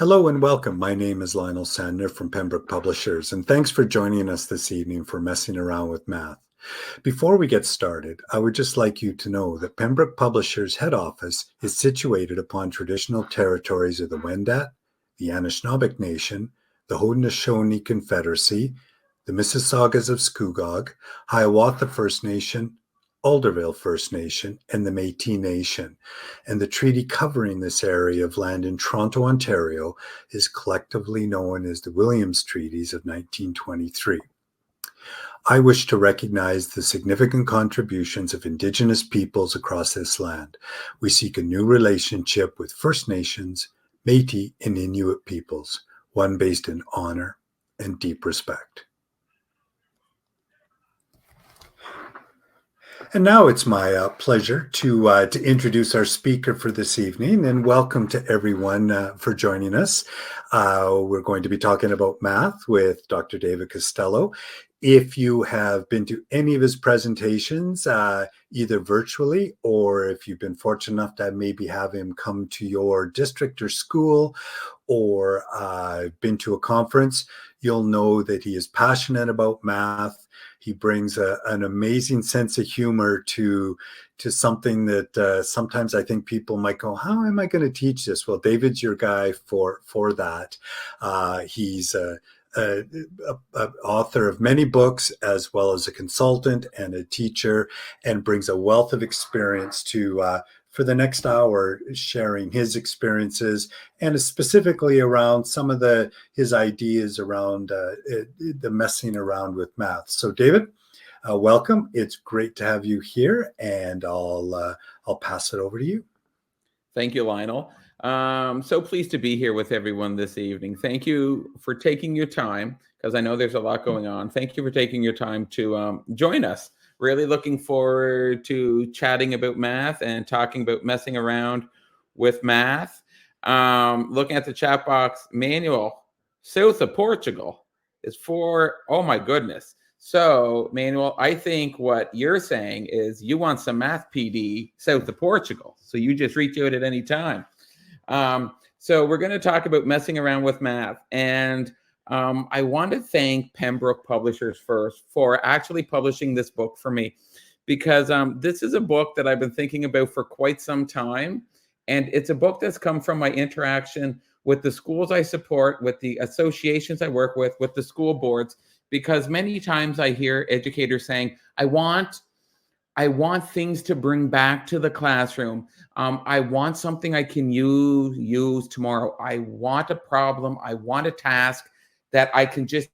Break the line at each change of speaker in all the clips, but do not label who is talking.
Hello and welcome. My name is Lionel Sandner from Pembroke Publishers, and thanks for joining us this evening for Messing Around with Math. Before we get started, I would just like you to know that Pembroke Publishers' head office is situated upon traditional territories of the Wendat, the Anishinaabeg Nation, the Haudenosaunee Confederacy, the Mississaugas of Scugog, Hiawatha First Nation, Alderville First Nation, and the Métis Nation. And the treaty covering this area of land in Toronto, Ontario, is collectively known as the Williams Treaties of 1923. I wish to recognize the significant contributions of Indigenous peoples across this land. We seek a new relationship with First Nations, Métis, and Inuit peoples, one based in honor and deep respect. And now it's my pleasure to introduce our speaker for this evening, and welcome to everyone for joining us. We're going to be talking about math with Dr. David Costello. If you have been to any of his presentations, either virtually or if you've been fortunate enough to maybe have him come to your district or school or been to a conference, you'll know that he is passionate about math. He brings an amazing sense of humor to something that sometimes I think people might go, how am I going to teach this? Well, David's your guy for that. He's an author of many books, as well as a consultant and a teacher, and brings a wealth of experience to for the next hour, sharing his experiences and specifically around some of his ideas around the messing around with math. So, David, welcome. It's great to have you here, and I'll pass it over to you.
Thank you, Lionel. So pleased to be here with everyone this evening. Thank you for taking your time, because I know there's a lot going on. Thank you for taking your time to join us. Really looking forward to chatting about math and talking about messing around with math. Looking at the chat box, Manuel, south of Portugal is for, oh my goodness. So, Manuel, I think what you're saying is you want some math PD south of Portugal. So you just reach out at any time. So we're going to talk about messing around with math. And I want to thank Pembroke Publishers first for actually publishing this book for me, because this is a book that I've been thinking about for quite some time. And it's a book that's come from my interaction with the schools I support, with the associations I work with the school boards, because many times I hear educators saying, I want things to bring back to the classroom. I want something I can use tomorrow. I want a problem. I want a task that I can just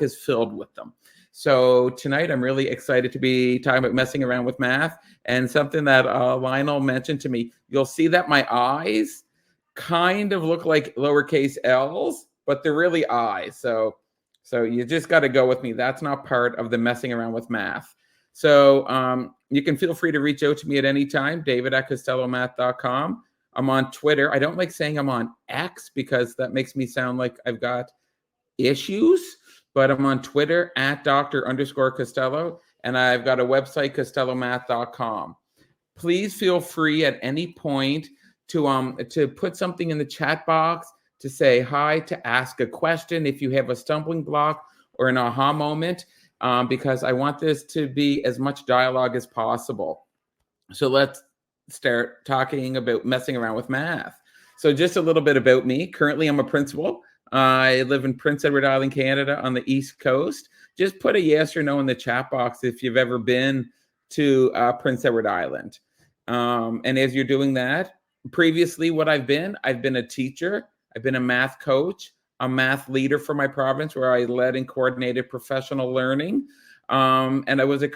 is filled with them. So tonight I'm really excited to be talking about messing around with math, and something that Lionel mentioned to me. You'll see that my eyes kind of look like lowercase L's, but they're really I's. So you just got to go with me. That's not part of the messing around with math. So you can feel free to reach out to me at any time, david@costellomath.com. I'm on Twitter. I don't like saying I'm on X because that makes me sound like I've got issues, but I'm on Twitter @Dr_Costello, and I've got a website, costellomath.com. Please feel free at any point to put something in the chat box, to say hi, to ask a question if you have a stumbling block or an aha moment, because I want this to be as much dialogue as possible. So let's start talking about messing around with math. So just a little bit about me. Currently, I'm a principal. I live in Prince Edward Island, Canada, on the East Coast. Just put a yes or no in the chat box if you've ever been to Prince Edward Island. And as you're doing that, previously what I've been a teacher. I've been a math coach, a math leader for my province, where I led and coordinated professional learning. And I was a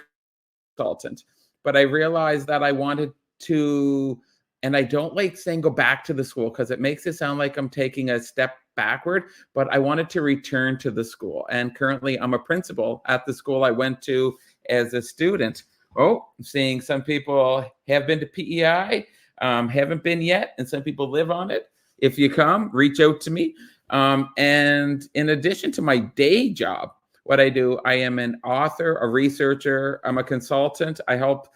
consultant. But I realized that I wanted to, and I don't like saying go back to the school because it makes it sound like I'm taking a step backward, but I wanted to return to the school. And currently I'm a principal at the school I went to as a student. Oh, I'm seeing some people have been to PEI, haven't been yet, and some people live on it. If you come, reach out to me. And in addition to my day job, what I do, I am an author, a researcher, I'm a consultant. I help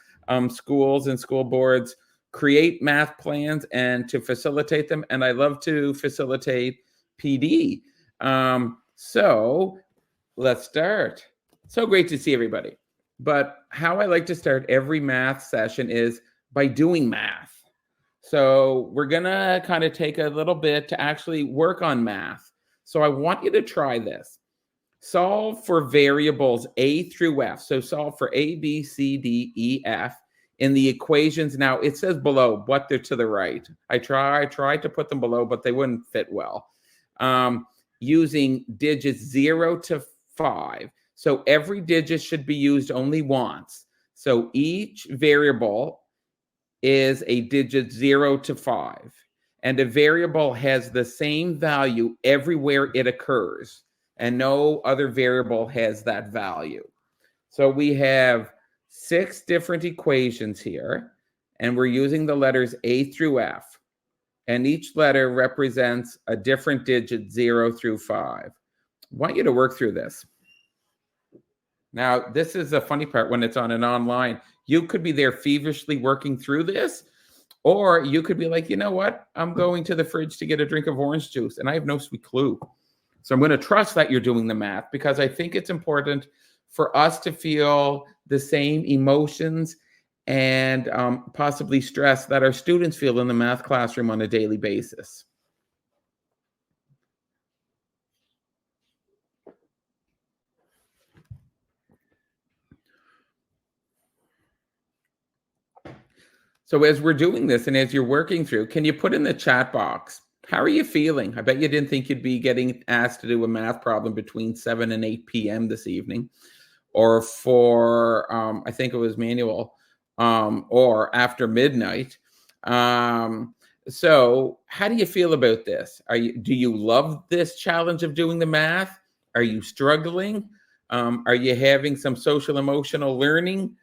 schools and school boards create math plans and to facilitate them. And I love to facilitate PD. So let's start. So great to see everybody. But how I like to start every math session is by doing math. So we're going to kind of take a little bit to actually work on math. So I want you to try this. Solve for variables A through F. So solve for A, B, C, D, E, F in the equations. Now it says below, but they're to the right. I tried to put them below, but they wouldn't fit well. Using digits 0 to 5. So every digit should be used only once. So each variable is a digit 0 to 5. And a variable has the same value everywhere it occurs. And no other variable has that value. So we have 6 different equations here. And we're using the letters A through F. And each letter represents a different digit 0 through 5. I want you to work through this. Now, this is the funny part when it's on an online. You could be there feverishly working through this, or you could be like, you know what? I'm going to the fridge to get a drink of orange juice, and I have no sweet clue. So I'm going to trust that you're doing the math because I think it's important for us to feel the same emotions and possibly stress that our students feel in the math classroom on a daily basis. So as we're doing this and as you're working through, can you put in the chat box, how are you feeling? I bet you didn't think you'd be getting asked to do a math problem between 7 and 8 p.m. this evening, or for, I think it was manual, or after midnight. So how do you feel about this? Do you love this challenge of doing the math? Are you struggling? Are you having some social emotional learning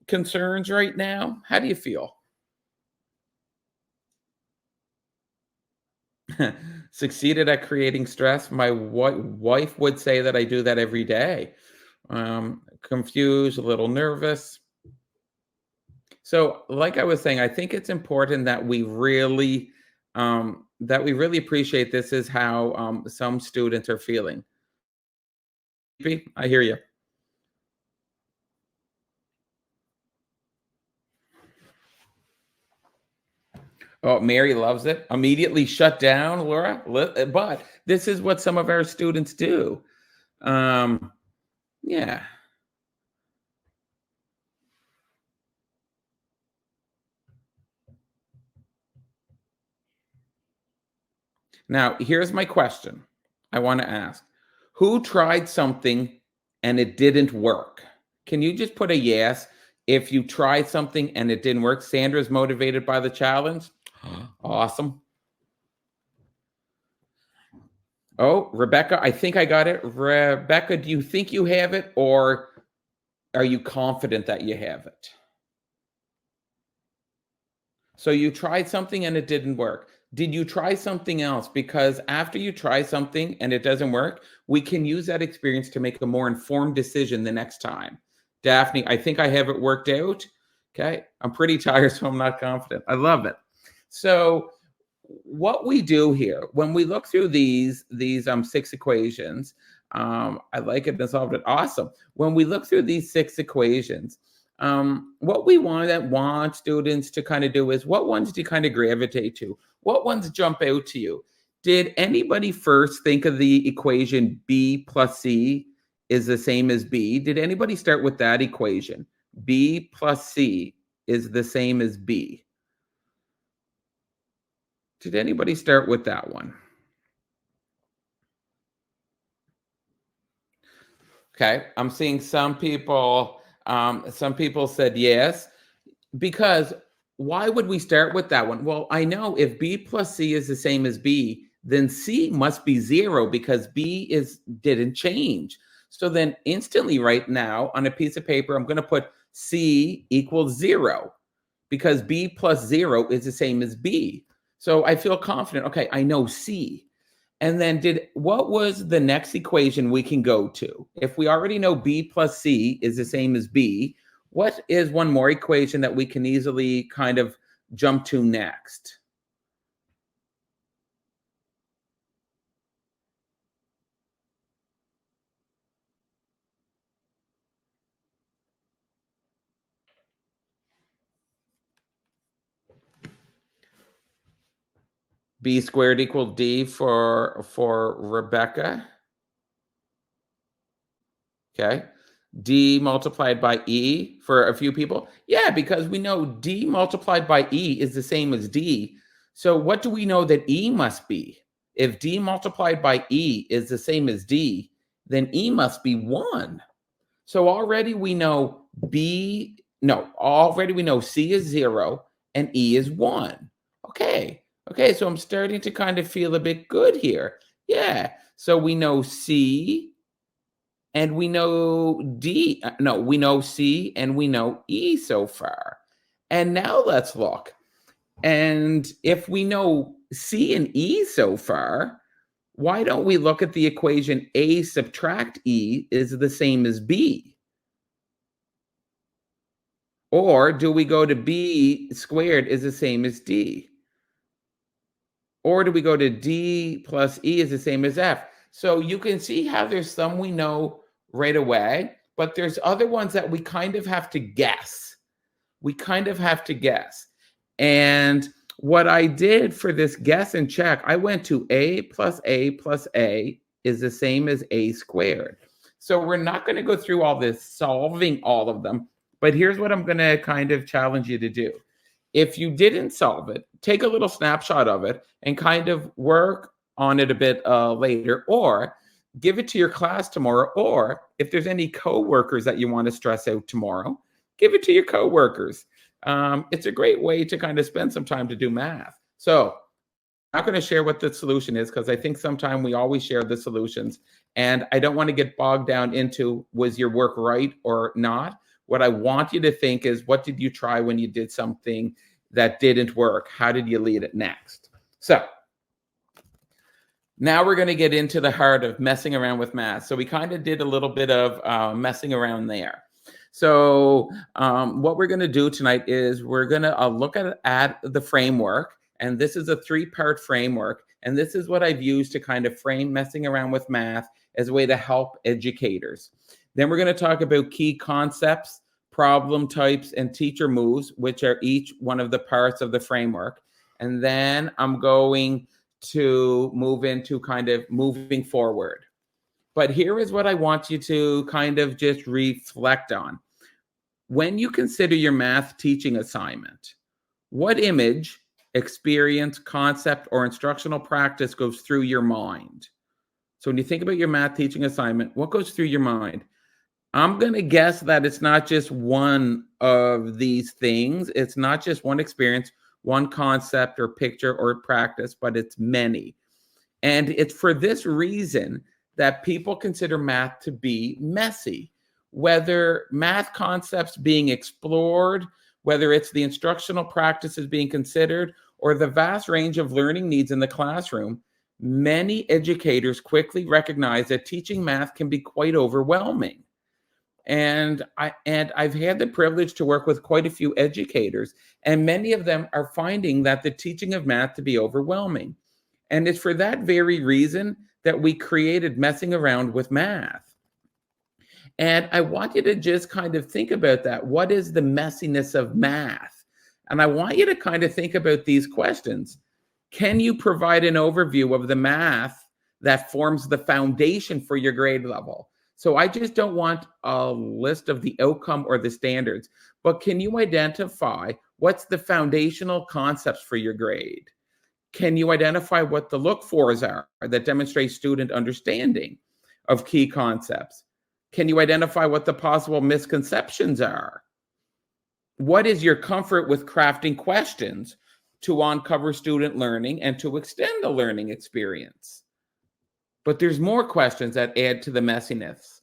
concerns right now? How do you feel? Succeeded at creating stress. My wife would say that I do that every day. Confused, a little nervous. So like I was saying, I think it's important that we really appreciate this is how some students are feeling. I hear you. Oh, Mary loves it. Immediately shut down, Laura. But this is what some of our students do. Yeah. Now, here's my question I want to ask. Who tried something and it didn't work? Can you just put a yes if you tried something and it didn't work? Sandra's motivated by the challenge. Awesome. Oh, Rebecca, I think I got it. Rebecca, do you think you have it, or are you confident that you have it? So you tried something and it didn't work. Did you try something else? Because after you try something and it doesn't work, we can use that experience to make a more informed decision the next time. Daphne, I think I have it worked out. Okay. I'm pretty tired, so I'm not confident. I love it. So what we do here, when we look through these 6 equations, I like it and solved it. Awesome. When we look through these 6 equations, what we want students to kind of do is, what ones do you kind of gravitate to? What ones jump out to you? Did anybody first think of the equation B plus C is the same as B? Did anybody start with that equation? B plus C is the same as B. Did anybody start with that one? Okay, I'm seeing some people said yes. Because why would we start with that one? Well, I know if B plus C is the same as B, then C must be 0 because B didn't change. So then instantly right now on a piece of paper, I'm going to put C equals 0 because B plus 0 is the same as B. So I feel confident. Okay, I know C. And then what was the next equation we can go to? If we already know B plus C is the same as B, what is one more equation that we can easily kind of jump to next? B squared equal D for Rebecca. Okay. D multiplied by E for a few people. Yeah, because we know D multiplied by E is the same as D. So what do we know that E must be? If D multiplied by E is the same as D, then E must be 1. So already we know already we know C is 0 and E is 1. Okay. Okay, so I'm starting to kind of feel a bit good here. Yeah. So we know C and we know D. No, we know C and we know E so far. And now let's look. And if we know C and E so far, why don't we look at the equation A subtract E is the same as B? Or do we go to B squared is the same as D? Or do we go to D plus E is the same as F? So you can see how there's some we know right away, but there's other ones that we kind of have to guess. We kind of have to guess. And what I did for this guess and check, I went to A plus A plus A is the same as A squared. So we're not going to go through all this solving all of them, but here's what I'm going to kind of challenge you to do. If you didn't solve it, take a little snapshot of it and kind of work on it a bit later, or give it to your class tomorrow, or if there's any coworkers that you want to stress out tomorrow, give it to your coworkers. It's a great way to kind of spend some time to do math. So I'm not going to share what the solution is because I think sometimes we always share the solutions, and I don't want to get bogged down into was your work right or not. What I want you to think is, what did you try when you did something that didn't work? How did you lead it next? So now we're going to get into the heart of messing around with math. So we kind of did a little bit of messing around there. So what we're going to do tonight is we're going to look at the framework. And this is a 3-part framework. And this is what I've used to kind of frame messing around with math as a way to help educators. Then we're going to talk about key concepts, problem types, and teacher moves, which are each one of the parts of the framework. And then I'm going to move into kind of moving forward. But here is what I want you to kind of just reflect on. When you consider your math teaching assignment, what image, experience, concept, or instructional practice goes through your mind? So when you think about your math teaching assignment, what goes through your mind? I'm going to guess that it's not just one of these things. It's not just one experience, one concept or picture or practice, but it's many. And it's for this reason that people consider math to be messy. Whether math concepts being explored, whether it's the instructional practices being considered, or the vast range of learning needs in the classroom, many educators quickly recognize that teaching math can be quite overwhelming. And I've had the privilege to work with quite a few educators, and many of them are finding that the teaching of math to be overwhelming. And it's for that very reason that we created Messing Around with Math. And I want you to just kind of think about that. What is the messiness of math? And I want you to kind of think about these questions. Can you provide an overview of the math that forms the foundation for your grade level? So I just don't want a list of the outcome or the standards, but can you identify what's the foundational concepts for your grade? Can you identify what the look-fors are that demonstrate student understanding of key concepts? Can you identify what the possible misconceptions are? What is your comfort with crafting questions to uncover student learning and to extend the learning experience? But there's more questions that add to the messiness.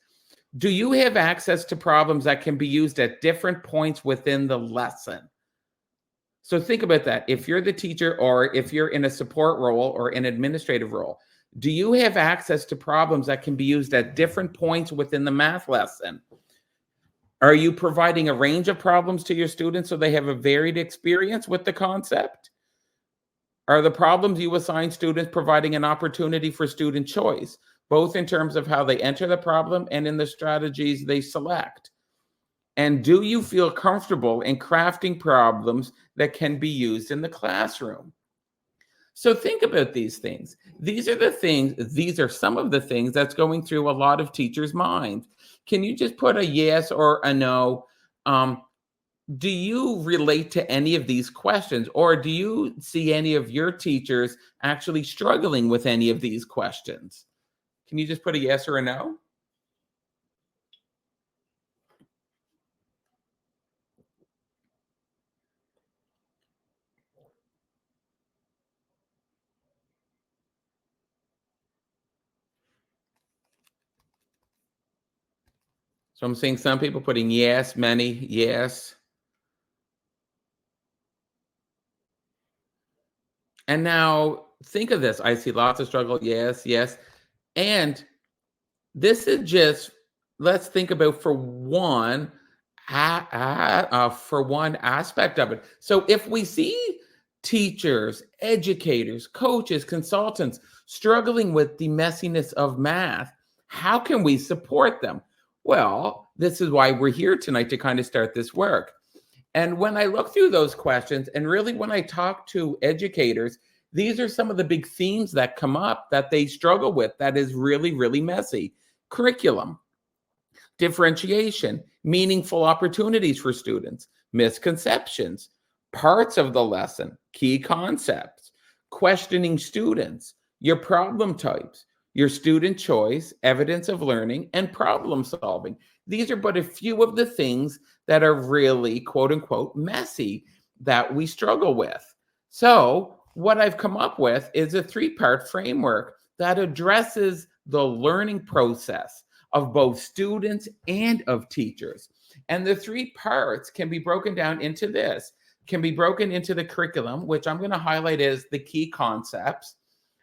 Do you have access to problems that can be used at different points within the lesson? So think about that. If you're the teacher or if you're in a support role or an administrative role, do you have access to problems that can be used at different points within the math lesson? Are you providing a range of problems to your students so they have a varied experience with the concept? Are the problems you assign students providing an opportunity for student choice, both in terms of how they enter the problem and in the strategies they select? And do you feel comfortable in crafting problems that can be used in the classroom? So think about these things. These are some of the things that's going through a lot of teachers' minds. Can you just put a yes or a no? Do you relate to any of these questions, or do you see any of your teachers actually struggling with any of these questions? Can you just put a yes or a no? So I'm seeing some people putting yes, many, yes. And now think of this. I see lots of struggle. Yes, yes. And this is just, let's think about for one aspect of it. So if we see teachers, educators, coaches, consultants struggling with the messiness of math, how can we support them? Well, this is why we're here tonight, to kind of start this work. And when I look through those questions, and really when I talk to educators, these are some of the big themes that come up that they struggle with that is really, really messy. Curriculum, differentiation, meaningful opportunities for students, misconceptions, parts of the lesson, key concepts, questioning students, your problem types, your student choice, evidence of learning, and problem solving. These are but a few of the things that are really, quote unquote, messy that we struggle with. So, what I've come up with is a 3-part framework that addresses the learning process of both students and of teachers. And the 3 parts can be broken down into this, can be broken into the curriculum, which I'm going to highlight as the key concepts,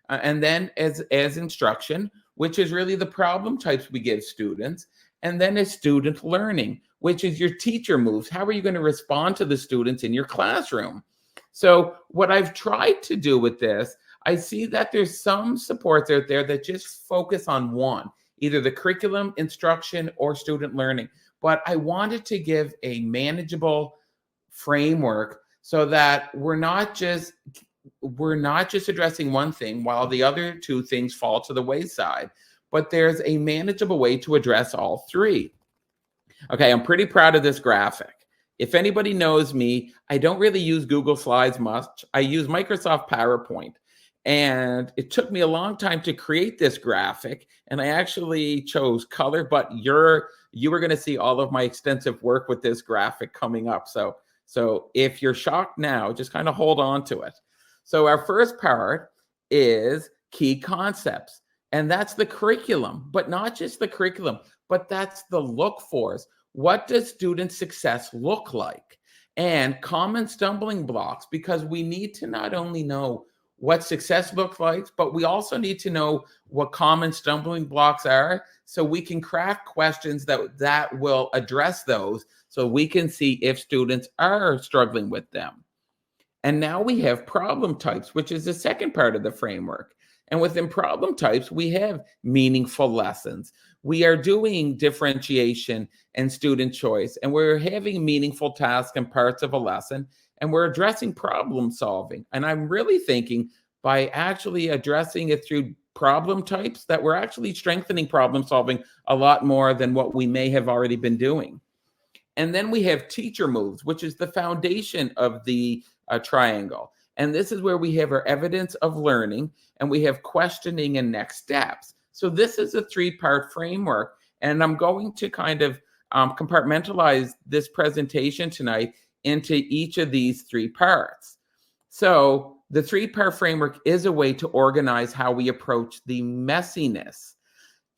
and then as instruction, which is really the problem types we give students, and then as student learning, which is your teacher moves. How are you going to respond to the students in your classroom? So what I've tried to do with this, I see that there's some supports out there that just focus on one, either the curriculum, instruction, or student learning. But I wanted to give a manageable framework so that we're not just addressing one thing while the other 2 things fall to the wayside, but there's a manageable way to address all 3. Okay, I'm pretty proud of this graphic. If anybody knows me, I don't really use Google Slides much. I use Microsoft PowerPoint. And it took me a long time to create this graphic, and I actually chose color, but you were going to see all of my extensive work with this graphic coming up. So if you're shocked now, just kind of hold on to it. So our first part is key concepts, and that's the curriculum, but not just the curriculum, but that's the look fors. What does student success look like? And common stumbling blocks, because we need to not only know what success looks like, but we also need to know what common stumbling blocks are, so we can craft questions that will address those, so we can see if students are struggling with them. And now we have problem types, which is the second part of the framework. And within problem types, we have meaningful lessons. We are doing differentiation and student choice, and we're having meaningful tasks and parts of a lesson, and we're addressing problem solving. And I'm really thinking by actually addressing it through problem types that we're actually strengthening problem solving a lot more than what we may have already been doing. And then we have teacher moves, which is the foundation of the triangle. And this is where we have our evidence of learning, and we have questioning and next steps. So this is a 3-part framework, and I'm going to kind of compartmentalize this presentation tonight into each of these 3 parts. So the 3-part framework is a way to organize how we approach the messiness.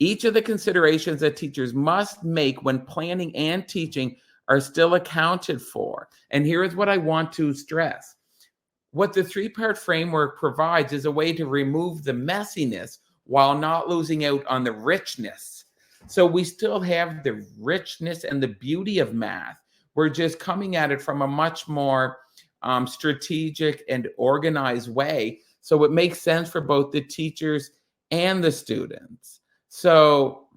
Each of the considerations that teachers must make when planning and teaching are still accounted for. And here is what I want to stress. What the 3-part framework provides is a way to remove the messiness while not losing out on the richness. So we still have the richness and the beauty of math. We're just coming at it from a much more strategic and organized way. So it makes sense for both the teachers and the students. So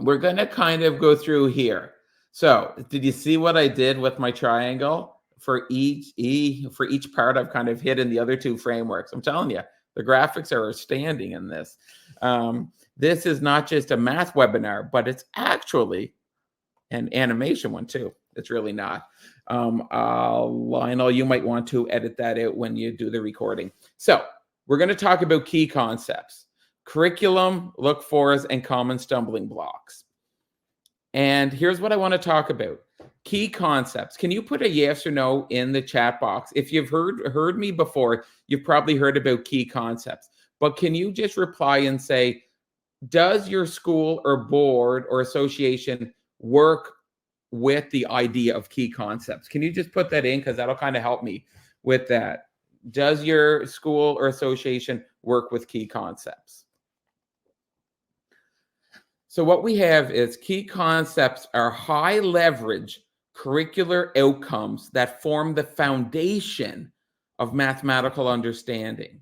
we're going to kind of go through here. So did you see what I did with my triangle? For each part, I've kind of hidden the other two frameworks. I'm telling you, the graphics are outstanding in this. This is not just a math webinar, but it's actually an animation one too. It's really not. Lionel, you might want to edit that out when you do the recording. So we're going to talk about key concepts, curriculum, look-fors, and common stumbling blocks. And here's what I want to talk about. Key concepts. Can you put a yes or no in the chat box? If you've heard me before, you've probably heard about key concepts. But can you just reply and say, does your school or board or association work with the idea of key concepts? Can you just put that in? Because that'll kind of help me with that. Does your school or association work with key concepts? So what we have is key concepts are high leverage curricular outcomes that form the foundation of mathematical understanding.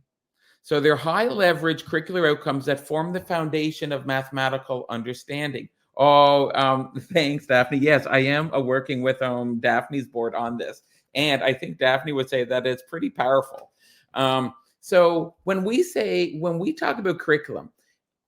So they're high leverage curricular outcomes that form the foundation of mathematical understanding. Oh, thanks, Daphne. Yes, I am working with Daphne's board on this. And I think Daphne would say that it's pretty powerful. So when we talk about curriculum,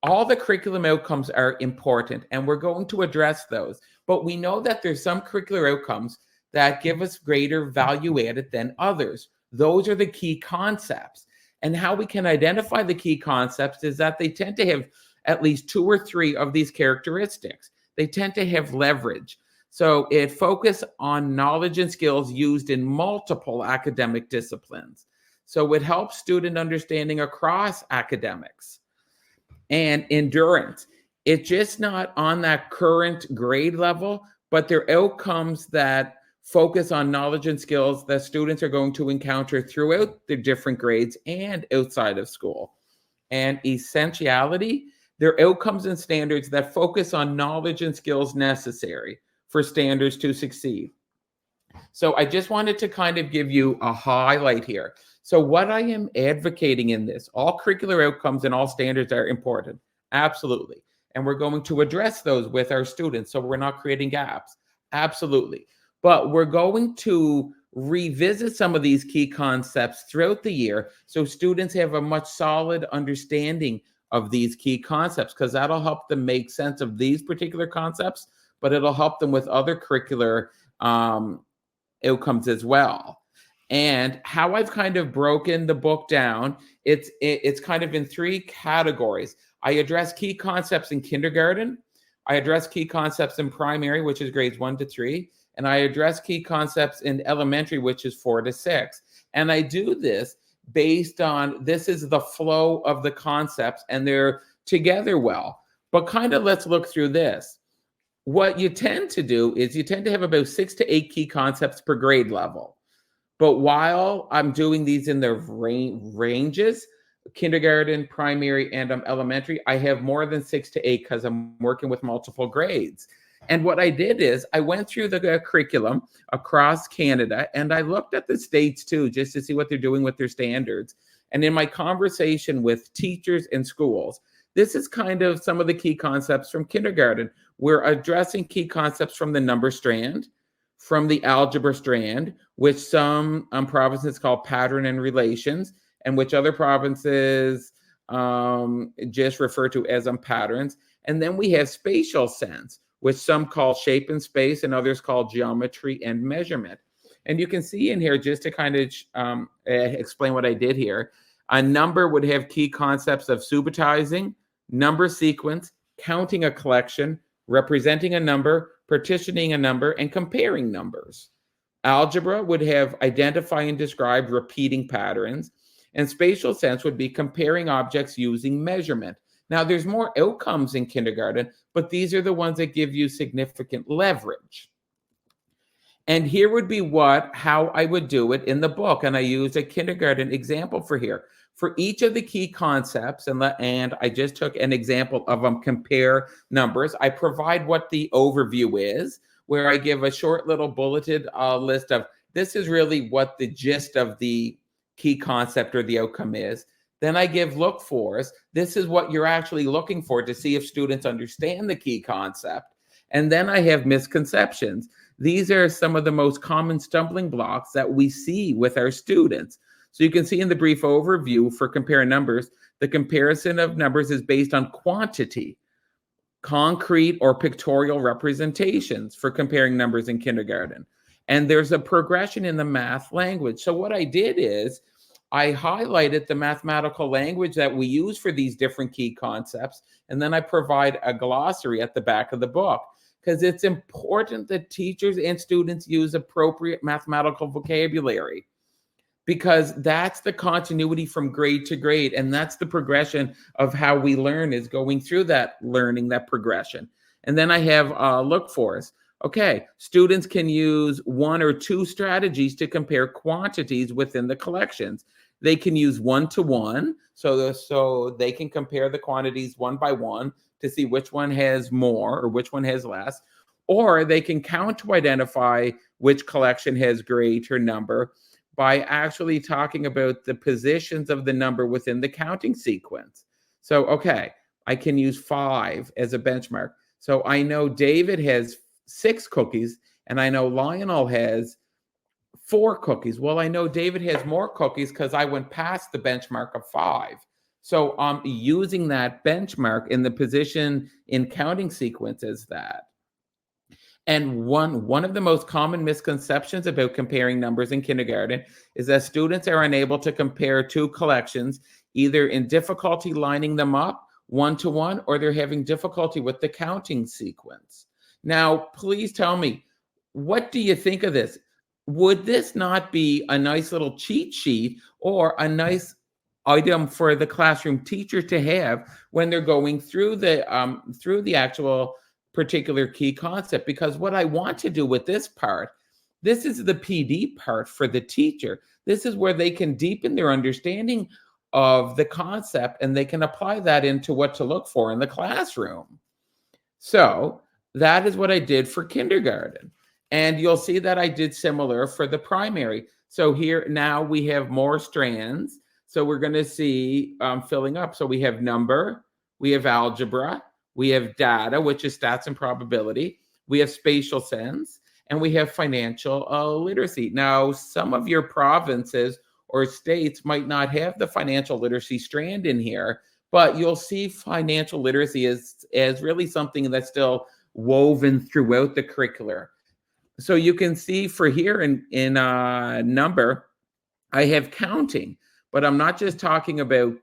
all the curriculum outcomes are important, and we're going to address those. But we know that there's some curricular outcomes that give us greater value added than others. Those are the key concepts. And how we can identify the key concepts is that they tend to have at least 2 or 3 of these characteristics. They tend to have leverage. So it focuses on knowledge and skills used in multiple academic disciplines. So it helps student understanding across academics. And endurance. It's just not on that current grade level, but they're outcomes that focus on knowledge and skills that students are going to encounter throughout the different grades and outside of school. And essentiality, they're outcomes and standards that focus on knowledge and skills necessary for standards to succeed. So I just wanted to kind of give you a highlight here. So what I am advocating in this, all curricular outcomes and all standards are important. Absolutely. And we're going to address those with our students so we're not creating gaps. Absolutely. But we're going to revisit some of these key concepts throughout the year so students have a much solid understanding of these key concepts, because that'll help them make sense of these particular concepts, but it'll help them with other curricular outcomes as well. And how I've kind of broken the book down, it's kind of in 3 categories. I address key concepts in kindergarten. I address key concepts in primary, which is grades 1 to 3. And I address key concepts in elementary, which is 4 to 6. And I do this based on, this is the flow of the concepts and they're together well. But kind of let's look through this. What you tend to do is you tend to have about 6 to 8 key concepts per grade level. But while I'm doing these in their ranges, kindergarten, primary, and elementary, I have more than 6 to 8 because I'm working with multiple grades. And what I did is I went through the curriculum across Canada, and I looked at the states too, just to see what they're doing with their standards. And in my conversation with teachers and schools, this is kind of some of the key concepts from kindergarten. We're addressing key concepts from the number strand, from the algebra strand, which some provinces call pattern and relations, and which other provinces just refer to as patterns. And then we have spatial sense, which some call shape and space and others call geometry and measurement. And you can see in here, just to kind of explain what I did here, a number would have key concepts of subitizing, number sequence, counting a collection, representing a number, partitioning a number, and comparing numbers. Algebra would have identify and describe repeating patterns, and spatial sense would be comparing objects using measurement. Now, there's more outcomes in kindergarten, but these are the ones that give you significant leverage. And here would be how I would do it in the book. And I use a kindergarten example for here. For each of the key concepts, and I just took an example of compare numbers, I provide what the overview is, where I give a short little bulleted list of this is really what the gist of the key concept or the outcome is. Then I give look fors. This is what you're actually looking for to see if students understand the key concept. And then I have misconceptions. These are some of the most common stumbling blocks that we see with our students. So you can see in the brief overview for compare numbers, the comparison of numbers is based on quantity, concrete or pictorial representations for comparing numbers in kindergarten. And there's a progression in the math language. So what I did is I highlighted the mathematical language that we use for these different key concepts, and then I provide a glossary at the back of the book, because it's important that teachers and students use appropriate mathematical vocabulary, because that's the continuity from grade to grade, and that's the progression of how we learn, is going through that learning, that progression. And then I have look fors. Okay, students can use one or two strategies to compare quantities within the collections. They can use one-to-one, so they can compare the quantities one by one to see which one has more or which one has less, or they can count to identify which collection has greater number by actually talking about the positions of the number within the counting sequence. So, okay, I can use 5 as a benchmark. So I know David has 6 cookies, and I know Lionel has 4 cookies. Well, I know David has more cookies because I went past the benchmark of 5. So I'm using that benchmark in the position in counting sequence as that. And one of the most common misconceptions about comparing numbers in kindergarten is that students are unable to compare two collections, either in difficulty lining them up one-to-one, or they're having difficulty with the counting sequence. Now, please tell me, what do you think of this? Would this not be a nice little cheat sheet or a nice item for the classroom teacher to have when they're going through the actual particular key concept? Because what I want to do with this part, this is the PD part for the teacher. This is where they can deepen their understanding of the concept, and they can apply that into what to look for in the classroom. So that is what I did for kindergarten. And you'll see that I did similar for the primary. So here now we have more strands. So we're going to see filling up. So we have number, we have algebra, we have data, which is stats and probability, we have spatial sense, and we have financial literacy. Now, some of your provinces or states might not have the financial literacy strand in here, but you'll see financial literacy as really something that's still woven throughout the curricular. So you can see for here in number, I have counting, but I'm not just talking about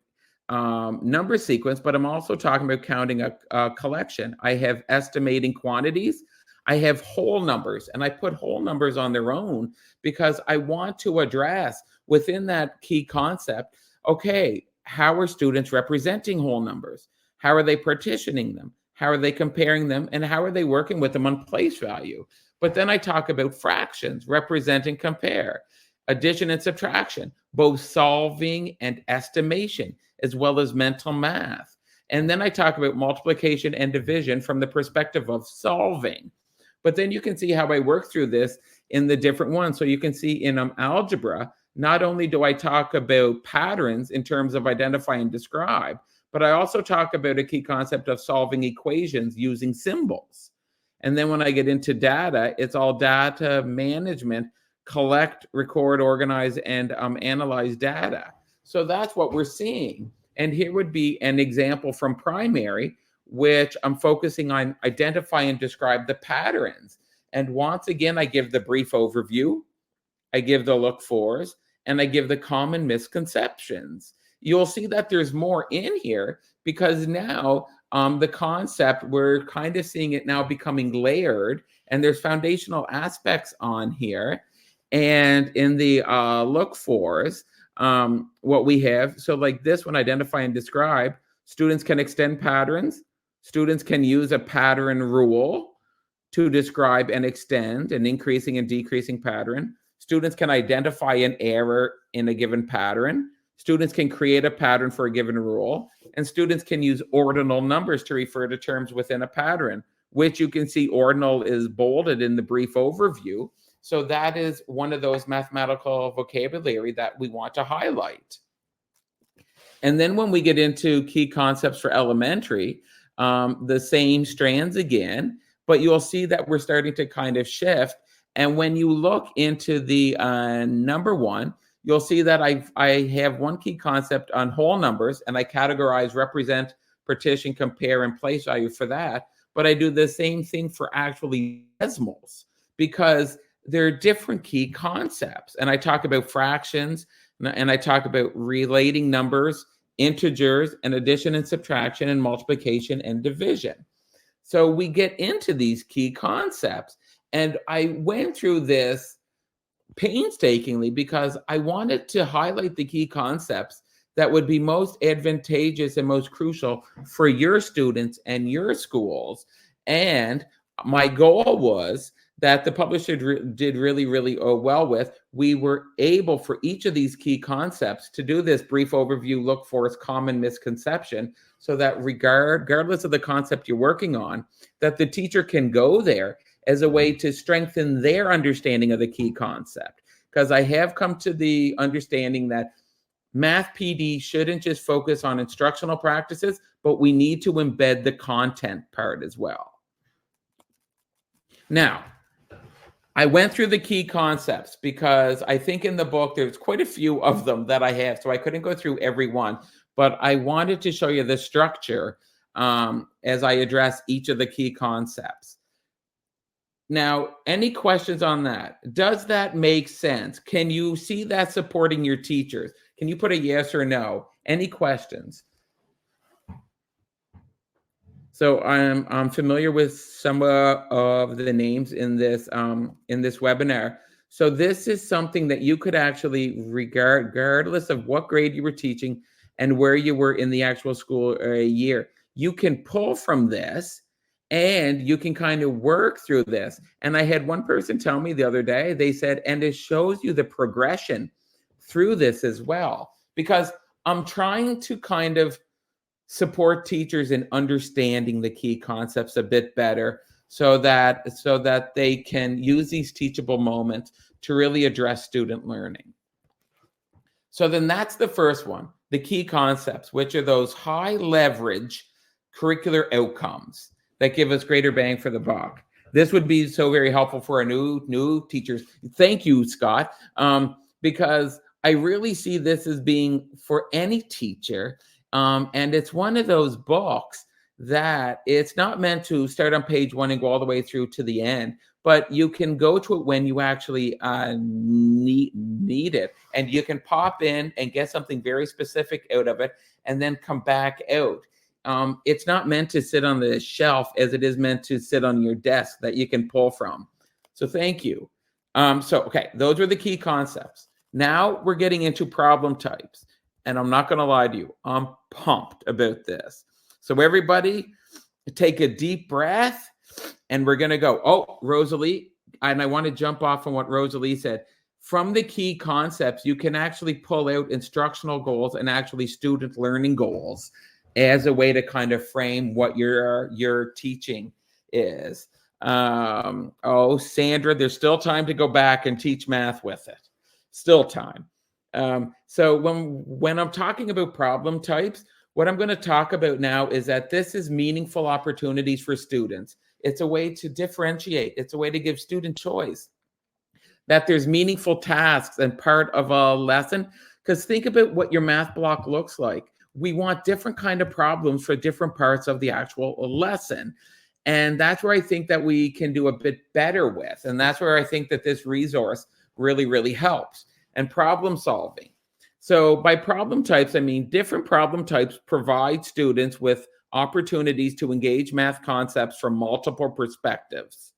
number sequence, but I'm also talking about counting a collection. I have estimating quantities. I have whole numbers, and I put whole numbers on their own because I want to address within that key concept, okay, how are students representing whole numbers? How are they partitioning them? How are they comparing them? And how are they working with them on place value? But then I talk about fractions, represent and compare, addition and subtraction, both solving and estimation, as well as mental math. And then I talk about multiplication and division from the perspective of solving. But then you can see how I work through this in the different ones. So you can see in algebra, not only do I talk about patterns in terms of identify and describe, but I also talk about a key concept of solving equations using symbols. And then when I get into data, it's all data management, collect, record, organize, and analyze data. So that's what we're seeing. And here would be an example from primary, which I'm focusing on identify and describe the patterns. And once again, I give the brief overview, I give the look fors, and I give the common misconceptions. You'll see that there's more in here because now the concept, we're kind of seeing it now becoming layered, and there's foundational aspects on here. And in the look fors, what we have, so like this one, identify and describe, students can extend patterns. Students can use a pattern rule to describe and extend an increasing and decreasing pattern. Students can identify an error in a given pattern. Students can create a pattern for a given rule, and students can use ordinal numbers to refer to terms within a pattern, which you can see ordinal is bolded in the brief overview. So that is one of those mathematical vocabulary that we want to highlight. And then when we get into key concepts for elementary, the same strands again, but you'll see that we're starting to kind of shift. And when you look into the number one, you'll see that I have one key concept on whole numbers, and I categorize, represent, partition, compare, and place value for that. But I do the same thing for actually decimals, because they're different key concepts. And I talk about fractions, and I talk about relating numbers, integers, and addition and subtraction, and multiplication and division. So we get into these key concepts. And I went through this painstakingly because I wanted to highlight the key concepts that would be most advantageous and most crucial for your students and your schools. And my goal was that the publisher did really, really well with. We were able for each of these key concepts to do this brief overview, look for its common misconception, so that regardless of the concept you're working on, that the teacher can go there as a way to strengthen their understanding of the key concept. Because I have come to the understanding that Math PD shouldn't just focus on instructional practices, but we need to embed the content part as well. Now, I went through the key concepts because I think in the book there's quite a few of them that I have, so I couldn't go through every one, but I wanted to show you the structure as I address each of the key concepts. Now, any questions on that? Does that make sense? Can you see that supporting your teachers? Can you put a yes or no? Any questions? So I'm familiar with some of the names in this webinar. So this is something that you could actually, regardless of what grade you were teaching and where you were in the actual school year, you can pull from this and you can kind of work through this. And I had one person tell me the other day, they said, and it shows you the progression through this as well, because I'm trying to kind of support teachers in understanding the key concepts a bit better so that they can use these teachable moments to really address student learning. So then that's the first one, the key concepts, which are those high leverage curricular outcomes that give us greater bang for the buck. This would be so very helpful for our new teachers. Thank you, Scott, because I really see this as being for any teacher. And it's one of those books that it's not meant to start on page 1 and go all the way through to the end, but you can go to it when you actually need it. And you can pop in and get something very specific out of it and then come back out. It's not meant to sit on the shelf as it is meant to sit on your desk that you can pull from. So thank you. Okay, those were the key concepts. Now we're getting into problem types. And I'm not going to lie to you, I'm pumped about this. So everybody take a deep breath and we're going to go. Oh, Rosalie, and I want to jump off on what Rosalie said. From the key concepts, you can actually pull out instructional goals and actually student learning goals as a way to kind of frame what your teaching is. Oh, Sandra, there's still time to go back and teach math with it. Still time. So when I'm talking about problem types, what I'm going to talk about now is that this is meaningful opportunities for students. It's a way to differentiate. It's a way to give student choice. That there's meaningful tasks and part of a lesson. Because think about what your math block looks like. We want different kind of problems for different parts of the actual lesson. And that's where I think that we can do a bit better with. And that's where I think that this resource really, really helps. And problem solving. So by problem types, I mean different problem types provide students with opportunities to engage math concepts from multiple perspectives.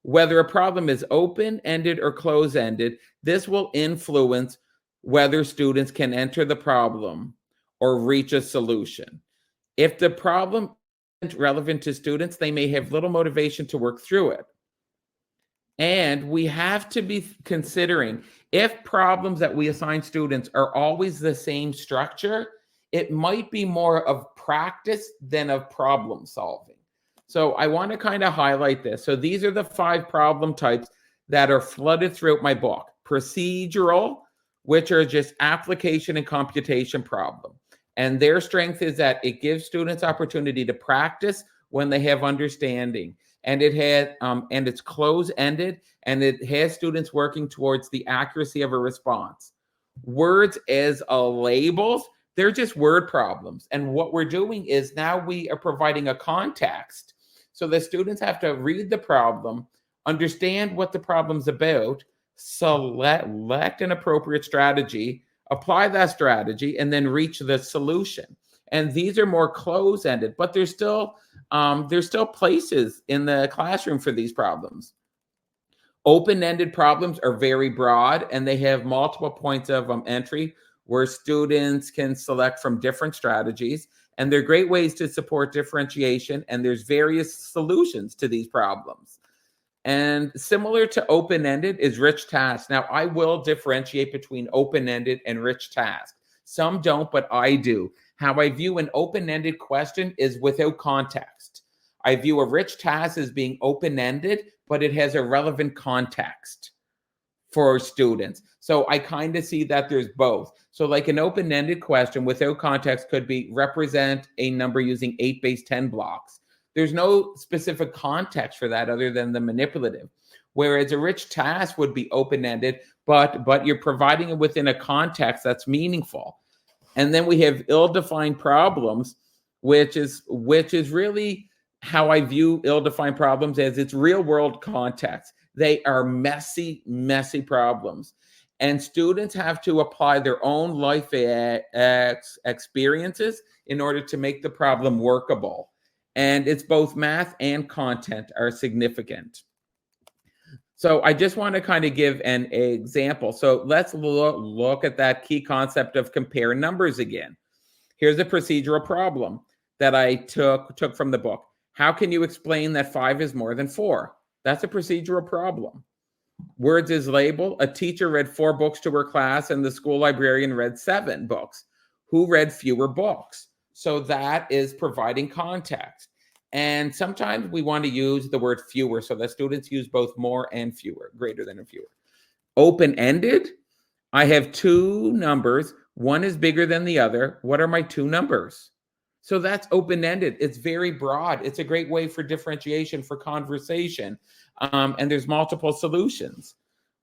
Whether a problem is open-ended or close-ended, this will influence whether students can enter the problem or reach a solution. If the problem isn't relevant to students, they may have little motivation to work through it. And we have to be considering if problems that we assign students are always the same structure, it might be more of practice than of problem solving. So I want to kind of highlight this. So these are the 5 problem types that are flooded throughout my book. Procedural, which are just application and computation problem. And their strength is that it gives students opportunity to practice when they have understanding. And it has, and it's close-ended, and it has students working towards the accuracy of a response. Words as labels, they're just word problems. And what we're doing is now we are providing a context. So the students have to read the problem, understand what the problem's about, select an appropriate strategy, apply that strategy, and then reach the solution. And these are more close-ended, but there's still places in the classroom for these problems. Open-ended problems are very broad, and they have multiple points of entry where students can select from different strategies, and they're great ways to support differentiation, and there's various solutions to these problems. And similar to open-ended is rich tasks. Now, I will differentiate between open-ended and rich tasks. Some don't, but I do. How I view an open-ended question is without context. I view a rich task as being open-ended, but it has a relevant context for students. So I kind of see that there's both. So like an open-ended question without context could be represent a number using 8 base 10 blocks. There's no specific context for that other than the manipulative. Whereas a rich task would be open-ended, but you're providing it within a context that's meaningful. And then we have ill-defined problems, which is really how I view ill-defined problems as its real-world context. They are messy problems. And students have to apply their own life experiences in order to make the problem workable. And it's both math and content are significant. So I just want to kind of give an example. So let's look at that key concept of compare numbers again. Here's a procedural problem that I took from the book. How can you explain that 5 is more than 4? That's a procedural problem. Words is label. A teacher read 4 books to her class and the school librarian read 7 books. Who read fewer books? So that is providing context. And sometimes we want to use the word fewer so that students use both more and fewer, greater than and fewer. Open-ended, I have 2 numbers. One is bigger than the other. What are my 2 numbers? So that's open-ended. It's very broad. It's a great way for differentiation, for conversation. And there's multiple solutions.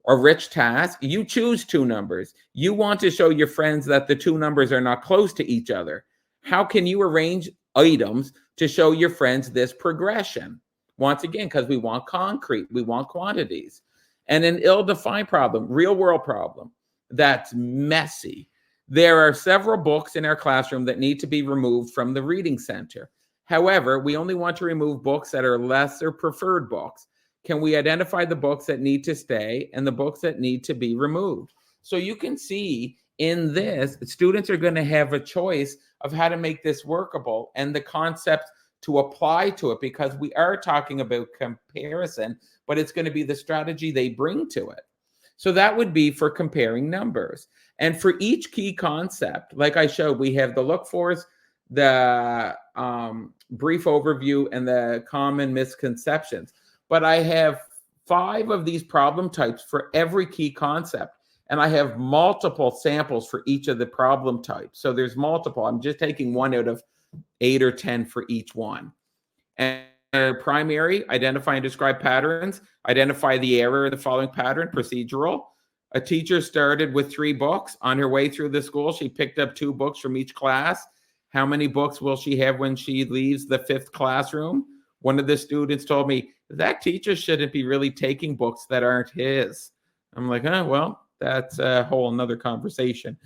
A rich task, you choose 2 numbers. You want to show your friends that the 2 numbers are not close to each other. How can you arrange items to show your friends this progression? Once again, because we want concrete, we want quantities. And an ill-defined problem, real-world problem, that's messy. There are several books in our classroom that need to be removed from the reading center. However, we only want to remove books that are lesser preferred books. Can we identify the books that need to stay and the books that need to be removed? So you can see in this, students are going to have a choice of how to make this workable and the concept to apply to it, because we are talking about comparison, but it's going to be the strategy they bring to it. So that would be for comparing numbers. And for each key concept, like I showed, we have the look-fors, the brief overview, and the common misconceptions. But I have 5 of these problem types for every key concept. And I have multiple samples for each of the problem types. So there's multiple. I'm just taking 1 out of 8 or 10 for each one. And primary, identify and describe patterns. Identify the error in the following pattern. Procedural. A teacher started with 3 books. On her way through the school, she picked up 2 books from each class. How many books will she have when she leaves the 5th classroom? One of the students told me, that teacher shouldn't be really taking books that aren't his. I'm like, well, that's a whole another conversation.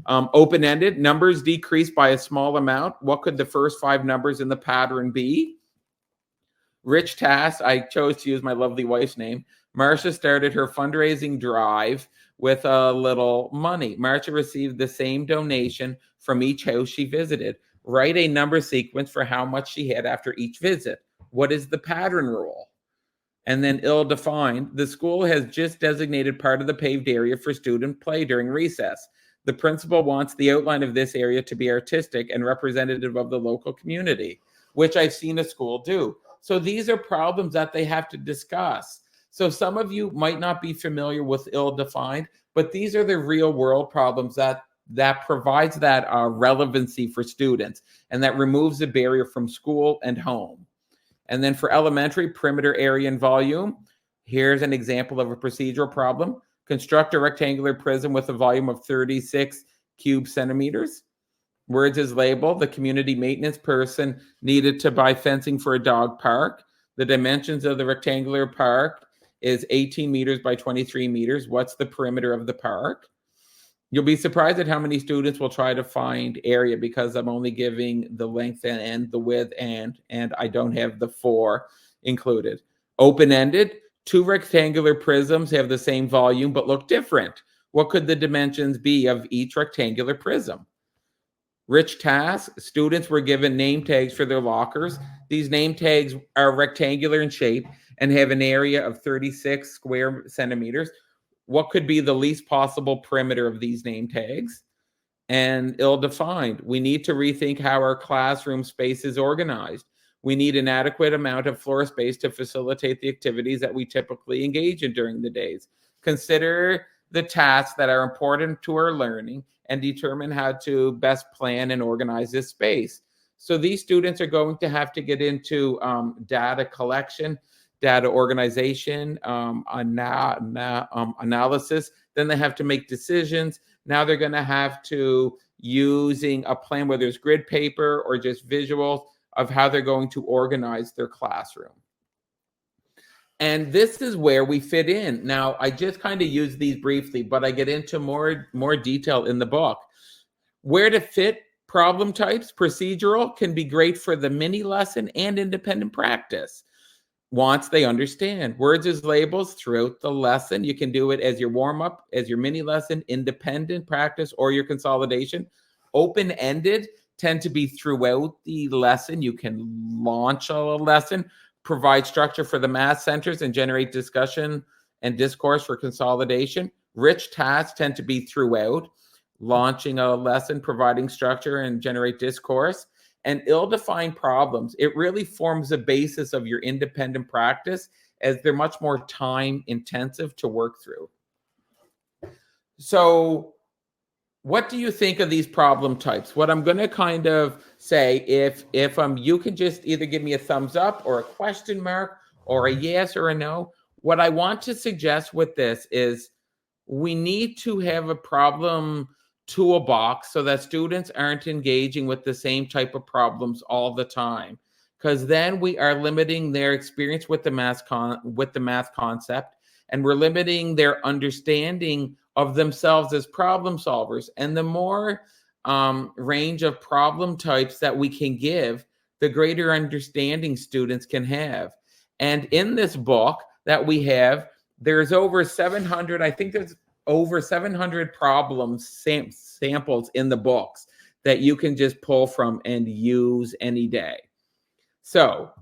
Open-ended, numbers decrease by a small amount. What could the first 5 numbers in the pattern be? Rich task, I chose to use my lovely wife's name. Marcia started her fundraising drive with a little money. Marcia received the same donation from each house she visited. Write a number sequence for how much she had after each visit. What is the pattern rule? And then ill-defined, the school has just designated part of the paved area for student play during recess. The principal wants the outline of this area to be artistic and representative of the local community, which I've seen a school do. So these are problems that they have to discuss. So some of you might not be familiar with ill-defined, but these are the real world problems that provides that relevancy for students and that removes the barrier from school and home. And then for elementary, perimeter area and volume, here's an example of a procedural problem. Construct a rectangular prism with a volume of 36 cube centimeters. Words is labeled. The community maintenance person needed to buy fencing for a dog park. The dimensions of the rectangular park is 18 meters by 23 meters. What's the perimeter of the park? You'll be surprised at how many students will try to find area because I'm only giving the length and the width and I don't have the 4 included. Open-ended, 2 rectangular prisms have the same volume but look different. What could the dimensions be of each rectangular prism? Rich task, students were given name tags for their lockers. These name tags are rectangular in shape and have an area of 36 square centimeters. What could be the least possible perimeter of these name tags? And ill-defined, we need to rethink how our classroom space is organized. We need an adequate amount of floor space to facilitate the activities that we typically engage in during the days. Consider the tasks that are important to our learning and determine how to best plan and organize this space. So these students are going to have to get into data collection, data organization, analysis. Then they have to make decisions. Now they're going to have to using a plan where there's grid paper or just visuals of how they're going to organize their classroom. And this is where we fit in. Now, I just kind of use these briefly, but I get into more detail in the book. Where to fit problem types, procedural can be great for the mini lesson and independent practice. Once they understand. Words as labels throughout the lesson. You can do it as your warm-up, as your mini lesson, independent practice, or your consolidation. Open-ended tend to be throughout the lesson. You can launch a lesson, provide structure for the math centers, and generate discussion and discourse for consolidation. Rich tasks tend to be throughout, launching a lesson, providing structure, and generate discourse. And ill-defined problems, it really forms the basis of your independent practice as they're much more time intensive to work through. So what do you think of these problem types? What I'm going to kind of say, if you can just either give me a thumbs up or a question mark or a yes or a no. What I want to suggest with this is we need to have a problem toolbox so that students aren't engaging with the same type of problems all the time, because then we are limiting their experience with the math concept, and we're limiting their understanding of themselves as problem solvers. And the more range of problem types that we can give, the greater understanding students can have. And in this book that we have, there's over 700, I think there's over 700 problems samples in the books that you can just pull from and use any day. So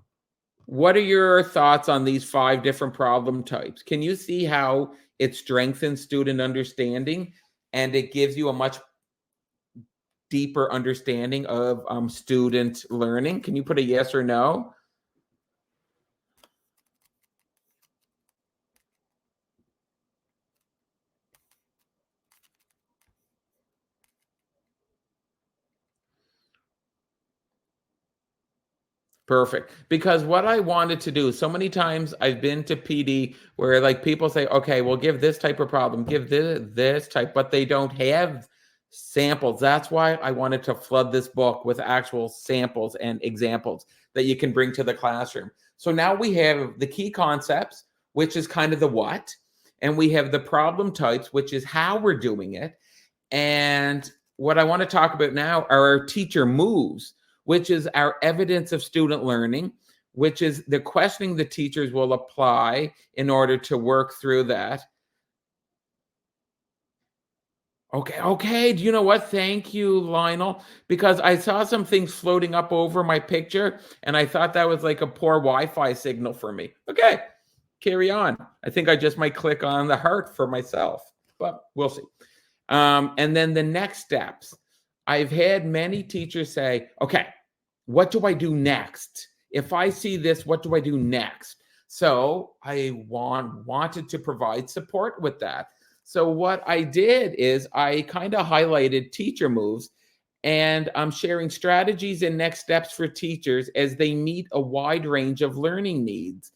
what are your thoughts on these 5 different problem types? Can you see how it strengthens student understanding and it gives you a much deeper understanding of student learning? Can you put a yes or no? Perfect. Because what I wanted to do, so many times I've been to PD where like people say, okay, we'll give this type of problem, give this type, but they don't have samples. That's why I wanted to flood this book with actual samples and examples that you can bring to the classroom. So now we have the key concepts, which is kind of the what, and we have the problem types, which is how we're doing it. And what I want to talk about now are our teacher moves, which is our evidence of student learning, which is the questioning the teachers will apply in order to work through that. Okay. Do you know what? Thank you, Lionel, because I saw some things floating up over my picture, and I thought that was like a poor Wi-Fi signal for me. Okay. carry on. I think I just might click on the heart for myself, but we'll see. And then the next steps. I've had many teachers say, okay, what do I do next? If I see this, what do I do next? So I wanted to provide support with that. So what I did is I kind of highlighted teacher moves, and I'm sharing strategies and next steps for teachers as they meet a wide range of learning needs.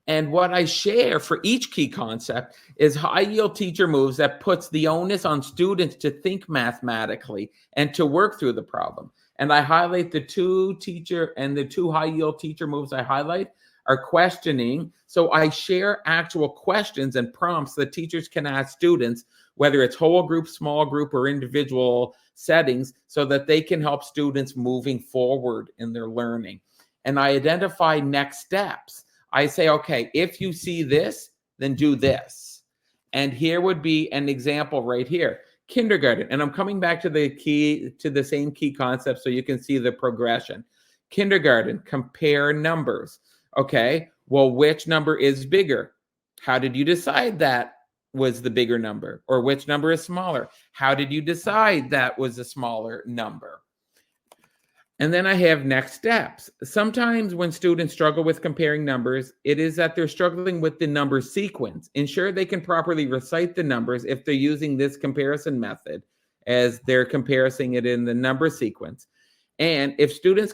And what I share for each key concept is high-yield teacher moves that puts the onus on students to think mathematically and to work through the problem. And I highlight the two high-yield teacher moves I highlight are questioning. So I share actual questions and prompts that teachers can ask students, whether it's whole group, small group, or individual settings, so that they can help students moving forward in their learning. And I identify next steps. I say, okay, if you see this, then do this. And here would be an example right here. Kindergarten, and I'm coming back to the same key concept so you can see the progression. Kindergarten, compare numbers. Okay, well, which number is bigger? How did you decide that was the bigger number? Or which number is smaller? How did you decide that was a smaller number? And then I have next steps. Sometimes when students struggle with comparing numbers, it is that they're struggling with the number sequence. Ensure they can properly recite the numbers if they're using this comparison method as they're comparing it in the number sequence. And if students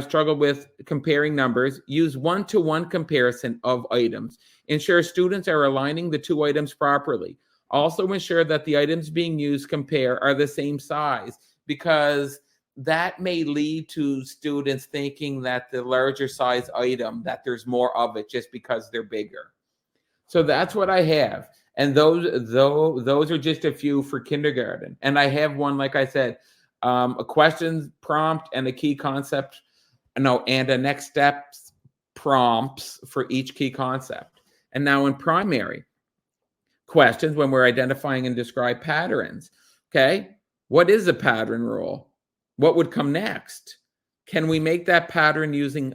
struggle with comparing numbers, use one-to-one comparison of items. Ensure students are aligning the two items properly. Also ensure that the items being used compare are the same size, because that may lead to students thinking that the larger size item, that there's more of it just because they're bigger. So that's what I have. And those are just a few for kindergarten. And I have one, like I said, a questions prompt and a key concept, and a next steps prompts for each key concept. And now in primary, questions when we're identifying and describe patterns. Okay, what is a pattern rule? What would come next? Can we make that pattern using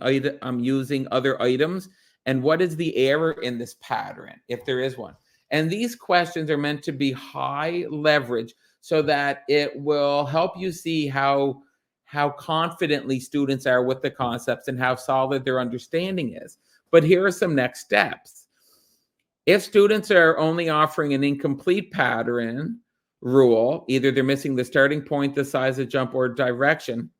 other items? And what is the error in this pattern, if there is one? And these questions are meant to be high leverage so that it will help you see how confidently students are with the concepts and how solid their understanding is. But here are some next steps. If students are only offering an incomplete pattern rule, either they're missing the starting point, the size of jump, or direction,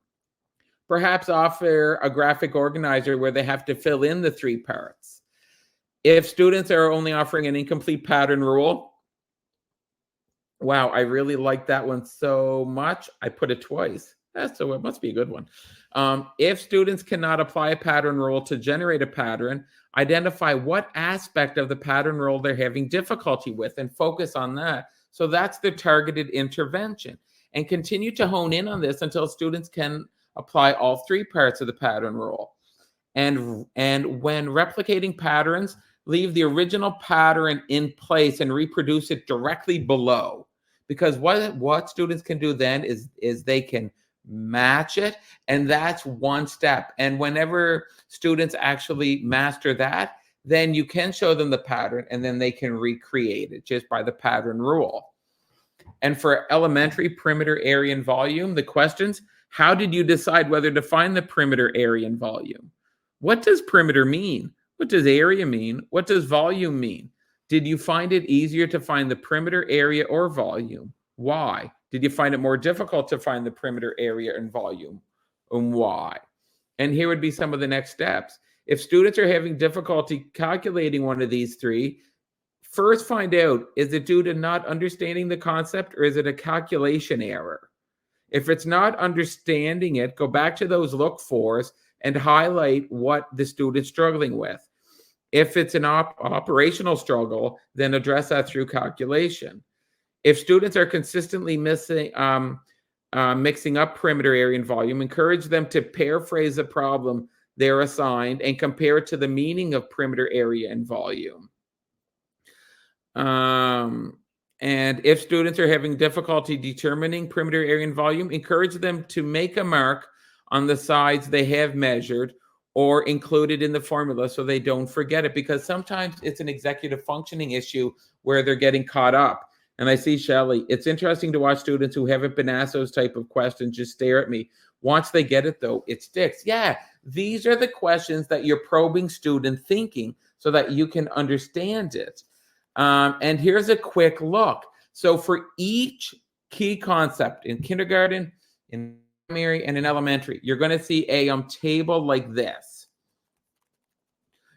perhaps offer a graphic organizer where they have to fill in the 3 parts. If students are only offering an incomplete pattern rule, wow, I really like that one so much, I put it twice. So it must be a good one. If students cannot apply a pattern rule to generate a pattern, identify what aspect of the pattern rule they're having difficulty with and focus on that. So that's the targeted intervention, and continue to hone in on this until students can apply all 3 parts of the pattern rule. And when replicating patterns, leave the original pattern in place and reproduce it directly below. Because what students can do then is they can match it, and that's one step. And whenever students actually master that, then you can show them the pattern, and then they can recreate it just by the pattern rule. And for elementary, perimeter, area, and volume, the questions: how did you decide whether to find the perimeter, area, and volume? What does perimeter mean? What does area mean? What does volume mean? Did you find it easier to find the perimeter, area, or volume? Why? Did you find it more difficult to find the perimeter, area, and volume? And why? And here would be some of the next steps. If students are having difficulty calculating one of these 3, first find out, is it due to not understanding the concept, or is it a calculation error? If it's not understanding it, go back to those look-fors and highlight what the student's struggling with. If it's an operational struggle, then address that through calculation. If students are consistently mixing up perimeter, area, and volume, encourage them to paraphrase the problem they're assigned and compare it to the meaning of perimeter, area, and volume. And if students are having difficulty determining perimeter, area, and volume, encourage them to make a mark on the sides they have measured, or include it in the formula so they don't forget it, because sometimes it's an executive functioning issue where they're getting caught up. And I see Shelley, it's interesting to watch students who haven't been asked those type of questions just stare at me. Once they get it, though, it sticks. Yeah, these are the questions that you're probing student thinking so that you can understand it. And here's a quick look. So for each key concept in kindergarten, in primary, and in elementary, you're going to see a table like this.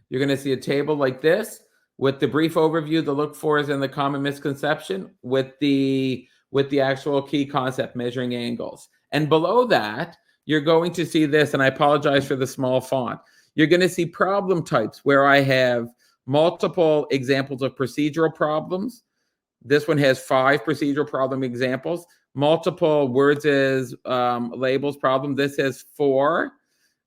You're going to see a table like this with the brief overview, the look-fors, and the common misconception with the actual key concept, measuring angles. And below that, you're going to see this, and I apologize for the small font. You're going to see problem types where I have multiple examples of procedural problems. This one has 5 procedural problem examples. Multiple words as labels problem. This has 4.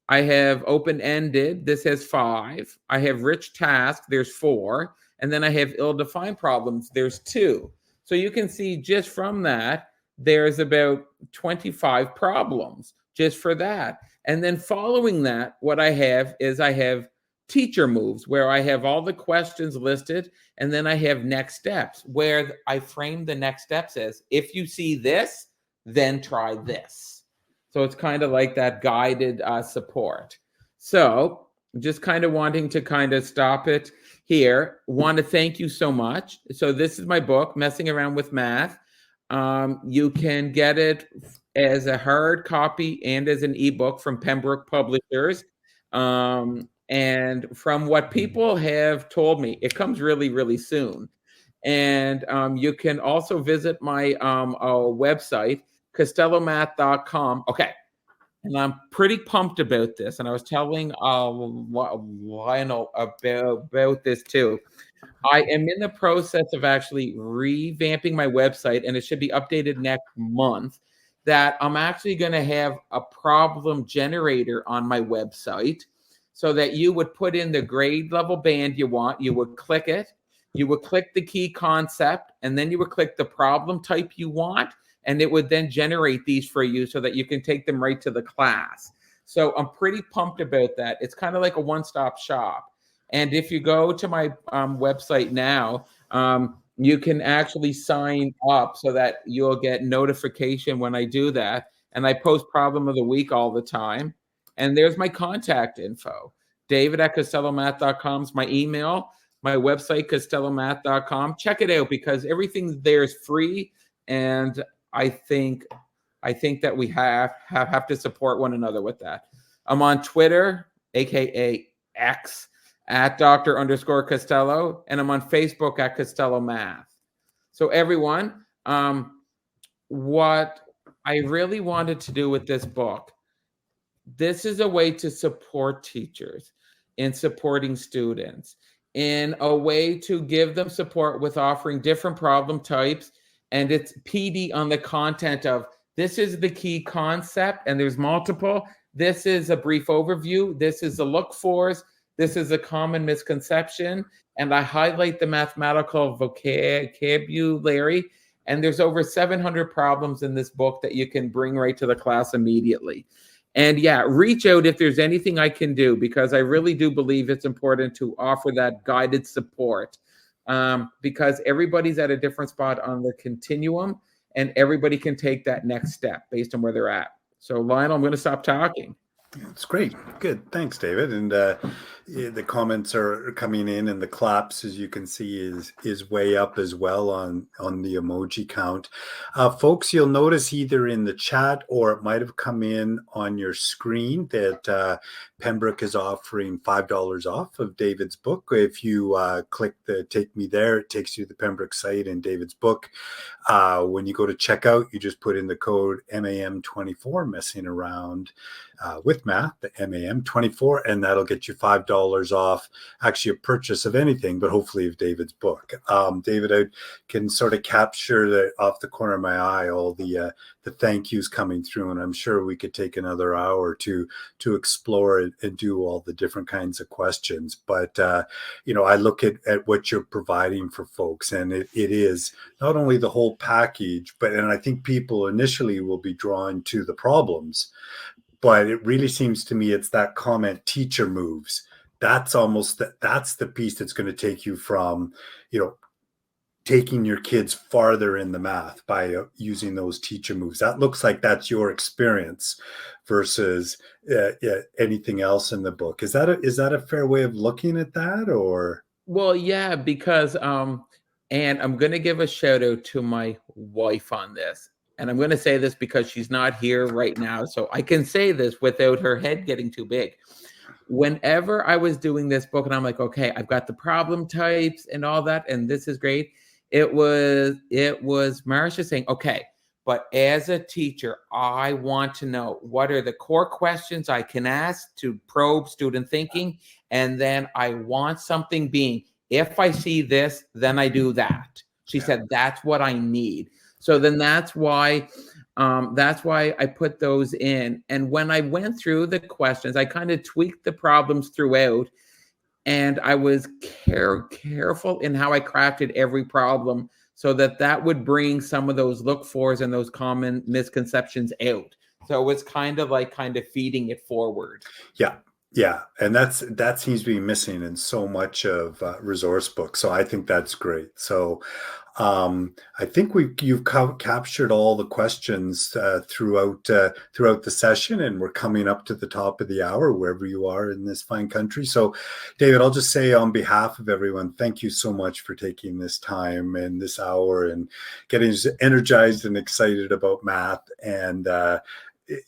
I have open-ended. This has 5. I have rich task. There's 4. And then I have ill-defined problems. There's 2. So you can see just from that, there's about 25 problems just for that. And then following that, what I have is I have teacher moves where I have all the questions listed. And then I have next steps where I frame the next steps as, if you see this, then try this. So it's kind of like that guided support. So just kind of wanting to kind of stop it here. Want to thank you so much. So this is my book, Messing Around with Math. You can get it as a hard copy and as an ebook from Pembroke Publishers. And from what people have told me, it comes really, really soon. And you can also visit my website, costellomath.com. Okay. And I'm pretty pumped about this. And I was telling Lionel about this too. I am in the process of actually revamping my website, and it should be updated next month, that I'm actually going to have a problem generator on my website so that you would put in the grade level band you want. You would click it. You would click the key concept, and then you would click the problem type you want. And it would then generate these for you so that you can take them right to the class. So I'm pretty pumped about that. It's kind of like a one-stop shop. And if you go to my website now, you can actually sign up so that you'll get notification when I do that. And I post problem of the week all the time. And there's my contact info. David@costellomath.com is my email. My website, costellomath.com. Check it out because everything there is free. And I think that we have to support one another with that. I'm on Twitter, aka X, at Dr._Costello, and I'm on Facebook at Costello Math. So everyone, what I really wanted to do with this book, this is a way to support teachers in supporting students, in a way to give them support with offering different problem types. And it's PD on the content of, this is the key concept, and there's multiple. This is a brief overview. This is the look-fors. This is a common misconception. And I highlight the mathematical vocabulary. And there's over 700 problems in this book that you can bring right to the class immediately. And yeah, reach out if there's anything I can do, because I really do believe it's important to offer that guided support. Because everybody's at a different spot on the continuum, and everybody can take that next step based on where they're at. So Lionel, I'm going to stop talking.
It's great. Good. Thanks, David. And the comments are coming in, and the claps, as you can see, is way up as well on the emoji count. Folks, you'll notice either in the chat or it might have come in on your screen that Pembroke is offering $5 off of David's book. If you click the Take Me There, it takes you to the Pembroke site and David's book. When you go to checkout, you just put in the code MAM24, messing around with math, the MAM24, and that'll get you $5 off actually a purchase of anything, but hopefully of David's book. David, I can sort of capture off the corner of my eye all the thank yous coming through, and I'm sure we could take another hour to explore it and do all the different kinds of questions. But I look at what you're providing for folks, and it is not only the whole package, and I think people initially will be drawn to the problems. but it really seems to me it's that comment teacher moves. That's almost that's the piece that's going to take you from, taking your kids farther in the math by using those teacher moves. That looks like that's your experience versus anything else in the book. Is that a fair way of looking at that, or?
Well, yeah, because and I'm going to give a shout out to my wife on this. And I'm going to say this because she's not here right now, so I can say this without her head getting too big. Whenever I was doing this book and I'm like, okay, I've got the problem types and all that, and this is great. It was Marcia saying, okay, but as a teacher, I want to know what are the core questions I can ask to probe student thinking. And then I want something being, if I see this, then I do that. She said, that's what I need. So then that's why I put those in. And when I went through the questions, I kind of tweaked the problems throughout. And I was careful in how I crafted every problem so that would bring some of those look fors and those common misconceptions out. So it's kind of feeding it forward.
Yeah. And that seems to be missing in so much of resource books. So I think that's great. So I think you've captured all the questions throughout the session, and we're coming up to the top of the hour wherever you are in this fine country. So, David, I'll just say on behalf of everyone, thank you so much for taking this time and this hour and getting energized and excited about math, and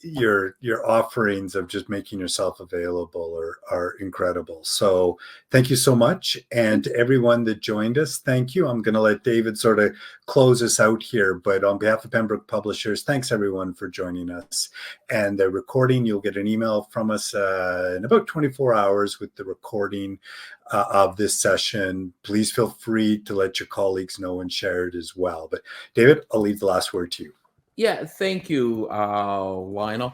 your offerings of just making yourself available are incredible. So thank you so much. And to everyone that joined us, thank you. I'm going to let David sort of close us out here, but on behalf of Pembroke Publishers, thanks everyone for joining us. And the recording, you'll get an email from us in about 24 hours with the recording of this session. Please feel free to let your colleagues know and share it as well. But David, I'll leave the last word to you.
Yeah, thank you, Lionel.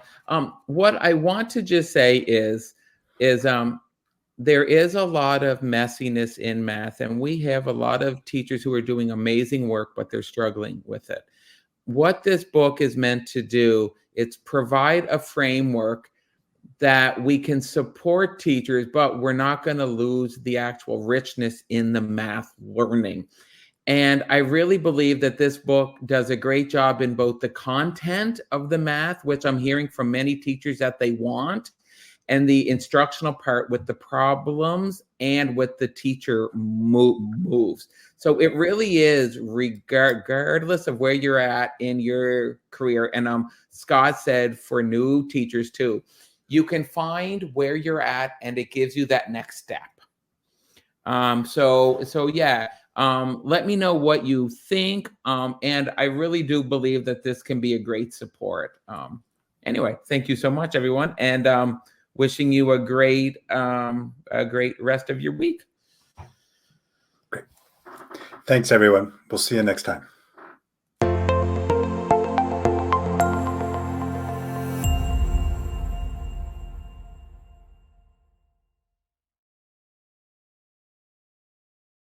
What I want to just say is there is a lot of messiness in math, and we have a lot of teachers who are doing amazing work, but they're struggling with it. What this book is meant to do, it's provide a framework that we can support teachers, but we're not going to lose the actual richness in the math learning. And I really believe that this book does a great job in both the content of the math, which I'm hearing from many teachers that they want, and the instructional part with the problems and with the teacher moves. So it really is, regardless of where you're at in your career. And Scott said for new teachers too, you can find where you're at and it gives you that next step. So yeah. Let me know what you think. And I really do believe that this can be a great support. Anyway, thank you so much, everyone. And wishing you a great rest of your week.
Great. Thanks, everyone. We'll see you next time.